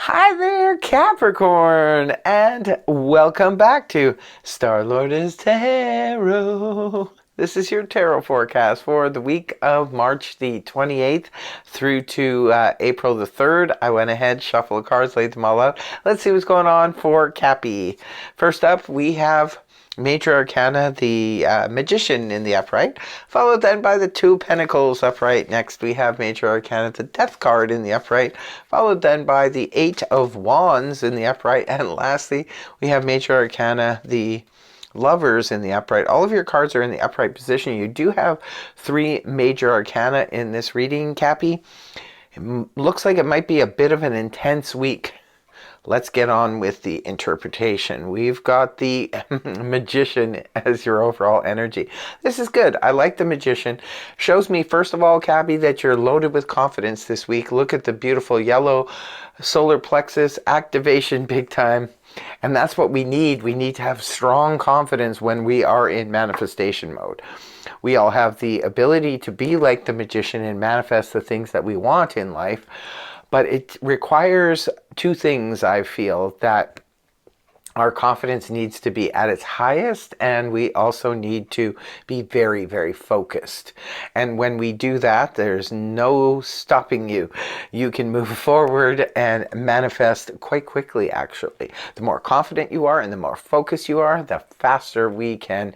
Hi there, Capricorn, and welcome back to Star-Lord is Tarot. This is your tarot forecast for the week of March the 28th through to April the 3rd. I went ahead, shuffled the cards, laid them all out. Let's see what's going on for Cappy. First up, we have Major Arcana, the Magician in the upright, followed then by the Two Pentacles upright. Next we have Major Arcana, the Death card in the upright, followed then by the Eight of Wands in the upright, and lastly we have Major Arcana, the Lovers in the upright. All of your cards are in the upright position. You do have three Major Arcana in this reading, Cappy. It looks like it might be a bit of an intense week. Let's get on with the interpretation. We've got the Magician as your overall energy. This is good. I like the Magician. Shows me, first of all, Cappy, that you're loaded with confidence this week. Look at the beautiful yellow solar plexus activation big time. And that's what we need. We need to have strong confidence when we are in manifestation mode. We all have the ability to be like the Magician and manifest the things that we want in life. But it requires two things, I feel, that our confidence needs to be at its highest, and we also need to be very, very focused. And when we do that, there's no stopping you. You can move forward and manifest quite quickly, actually. The more confident you are and the more focused you are, the faster we can,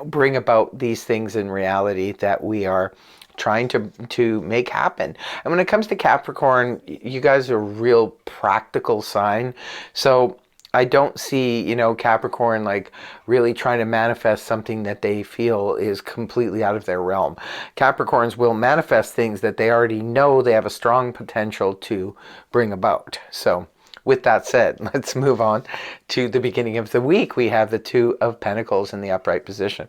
bring about these things in reality that we are trying to make happen. And when it comes to Capricorn, you guys are a real practical sign. So I don't see, Capricorn like really trying to manifest something that they feel is completely out of their realm. Capricorns will manifest things that they already know they have a strong potential to bring about. So with that said, let's move on to the beginning of the week. We have the Two of Pentacles in the upright position.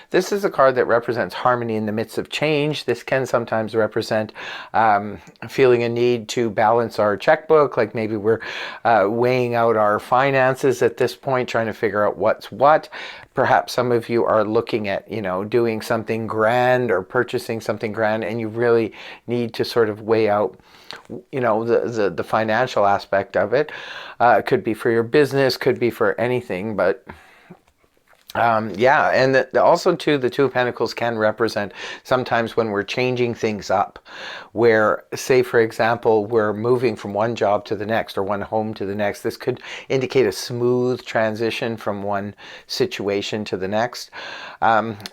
This is a card that represents harmony in the midst of change. This can sometimes represent feeling a need to balance our checkbook, like maybe we're weighing out our finances at this point, trying to figure out what's what. Perhaps some of you are looking at, doing something grand or purchasing something grand, and you really need to sort of weigh out, the financial aspect of it. Could be for your business, could be for anything, but yeah, and also too, the Two of Pentacles can represent sometimes when we're changing things up, where, say for example, we're moving from one job to the next or one home to the next. This could indicate a smooth transition from one situation to the next.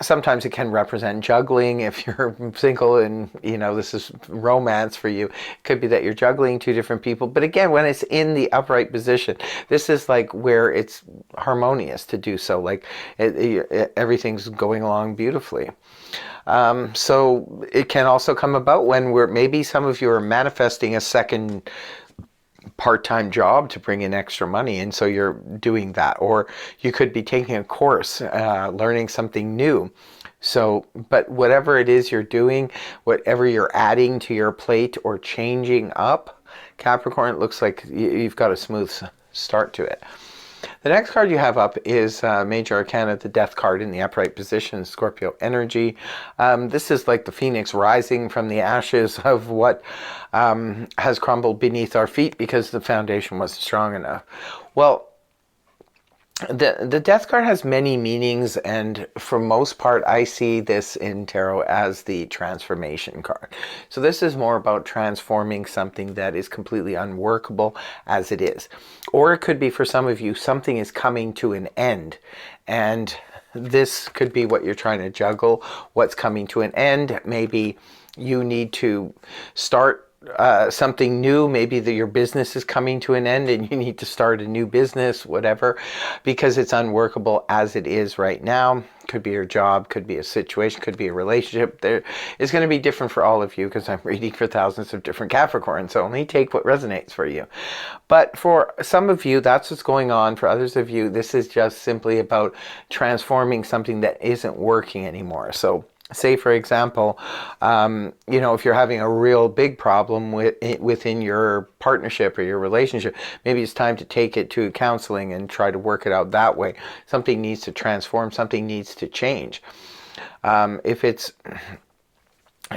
Sometimes it can represent juggling. If you're single and this is romance for you, it could be that you're juggling two different people. But again, when it's in the upright position, this is like where it's harmonious to do so. Like everything's going along beautifully. So it can also come about when maybe some of you are manifesting a second part-time job to bring in extra money, and so you're doing that. Or you could be taking a course, learning something new. So, but whatever it is you're doing, whatever you're adding to your plate or changing up, Capricorn, it looks like you've got a smooth start to it. The next card you have up is Major Arcana, the Death card in the upright position, Scorpio energy. This is like the phoenix rising from the ashes of what has crumbled beneath our feet because the foundation wasn't strong enough. Well, the Death card has many meanings, and for most part I see this in tarot as the transformation card. So this is more about transforming something that is completely unworkable as it is. Or it could be, for some of you, something is coming to an end, and this could be what you're trying to juggle, what's coming to an end. Maybe you need to start something new. Maybe your business is coming to an end and you need to start a new business, whatever, because it's unworkable as it is right now. Could be your job, could be a situation, could be a relationship. There is going to be different for all of you because I'm reading for thousands of different Capricorns, so only take what resonates for you. But for some of you, that's what's going on. For others of you, this is just simply about transforming something that isn't working anymore. So say for example, if you're having a real big problem within your partnership or your relationship, maybe it's time to take it to counseling and try to work it out that way. Something needs to transform, something needs to change. If it's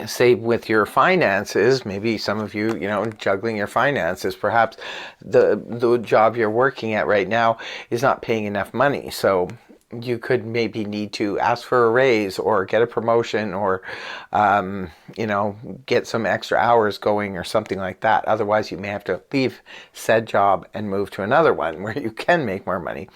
say with your finances, maybe some of you, juggling your finances, perhaps the job you're working at right now is not paying enough money. So you could maybe need to ask for a raise or get a promotion or, get some extra hours going or something like that. Otherwise, you may have to leave said job and move to another one where you can make more money.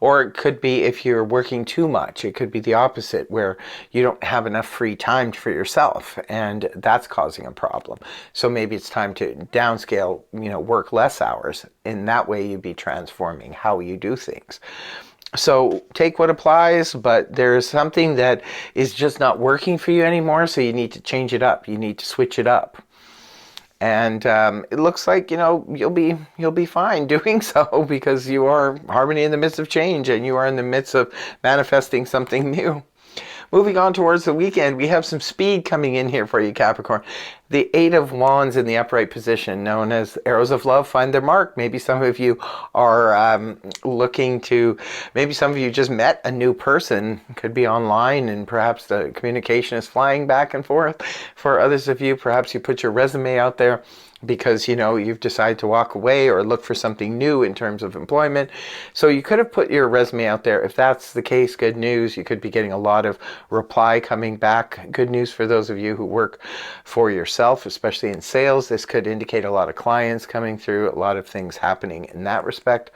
Or it could be if you're working too much, it could be the opposite where you don't have enough free time for yourself and that's causing a problem. So maybe it's time to downscale, work less hours. In that way, you'd be transforming how you do things. So take what applies, but there's something that is just not working for you anymore. So you need to change it up. You need to switch it up. And it looks like you'll be fine doing so because you are harmony in the midst of change and you are in the midst of manifesting something new. Moving on towards the weekend, we have some speed coming in here for you, Capricorn. The Eight of Wands in the upright position, known as arrows of love, find their mark. Maybe some of you are looking to, maybe some of you just met a new person, could be online, and perhaps the communication is flying back and forth. For others of you, perhaps you put your resume out there because you've decided to walk away or look for something new in terms of employment. So you could have put your resume out there. If that's the case, good news. You could be getting a lot of reply coming back. Good news for those of you who work for yourself, especially in sales. This could indicate a lot of clients coming through, a lot of things happening in that respect.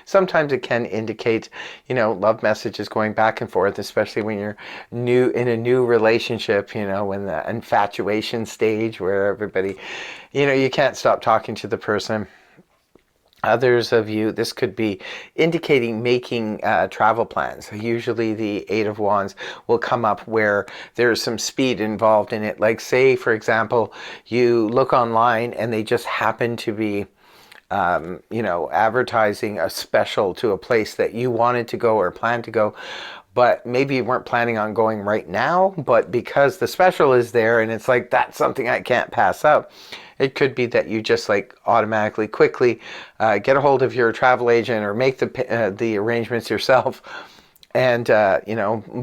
Sometimes it can indicate, love messages going back and forth, especially when you're new in a new relationship, when the infatuation stage where everybody, you can't stop talking to the person. Others of you, this could be indicating making travel plans. Usually the Eight of Wands will come up where there's some speed involved in it. Like say, for example, you look online and they just happen to be advertising a special to a place that you wanted to go or planned to go, but maybe you weren't planning on going right now, but because the special is there and it's like, that's something I can't pass up. It could be that you just automatically quickly get a hold of your travel agent or make the arrangements yourself and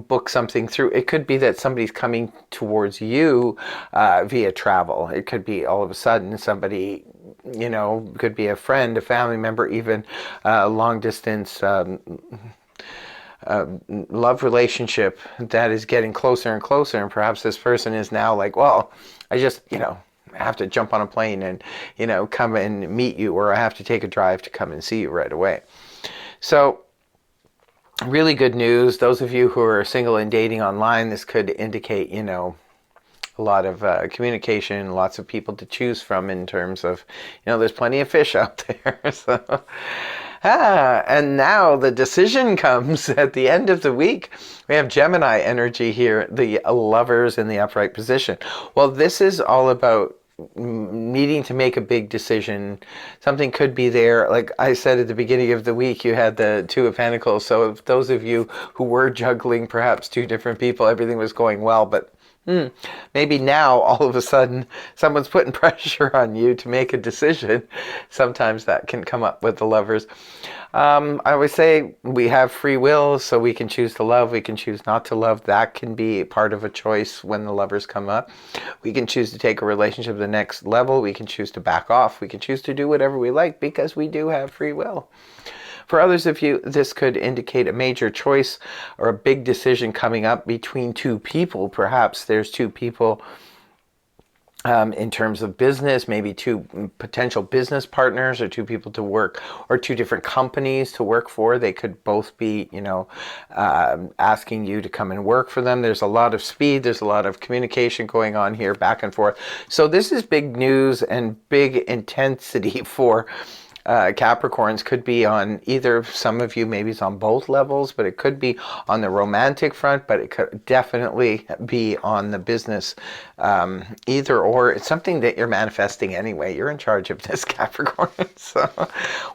book something through. It could be that somebody's coming towards you via travel. It could be all of a sudden somebody, could be a friend, a family member, even long distance love relationship that is getting closer and closer, and perhaps this person is now like, well, I just I have to jump on a plane and come and meet you, or I have to take a drive to come and see you right away. So really good news. Those of you who are single and dating online, this could indicate a lot of communication, lots of people to choose from in terms of there's plenty of fish out there. So and now the decision comes at the end of the week. We have Gemini energy here, the Lovers in the upright position. Well, this is all about needing to make a big decision. Something could be there. Like I said at the beginning of the week, you had the Two of Pentacles. So if those of you who were juggling perhaps two different people, everything was going well, but maybe now all of a sudden someone's putting pressure on you to make a decision. Sometimes that can come up with the Lovers. I always say we have free will, so we can choose to love, we can choose not to love. That can be part of a choice when the Lovers come up. We can choose to take a relationship to the next level. We can choose to back off. We can choose to do whatever we like because we do have free will. For others of you, this could indicate a major choice or a big decision coming up between two people. Perhaps there's two people in terms of business, maybe two potential business partners or two people to work, or two different companies to work for. They could both be, asking you to come and work for them. There's a lot of speed. There's a lot of communication going on here back and forth. So this is big news and big intensity for Capricorns. Could be on either, some of you maybe it's on both levels, but it could be on the romantic front, but it could definitely be on the business, either or. It's something that you're manifesting anyway. You're in charge of this, Capricorn. So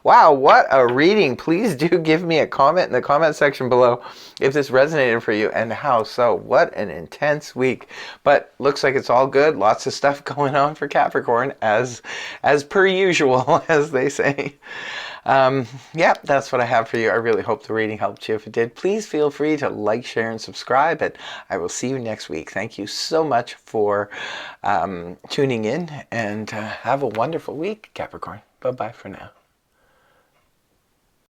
wow, what a reading. Please do give me a comment in the comment section below if this resonated for you and how so. What an intense week, but looks like it's all good. Lots of stuff going on for Capricorn as per usual, as they say. Yeah, that's what I have for you. I really hope the reading helped you. If it did, please feel free to like, share, and subscribe. And I will see you next week. Thank you so much for tuning in, and have a wonderful week, Capricorn. Bye-bye for now.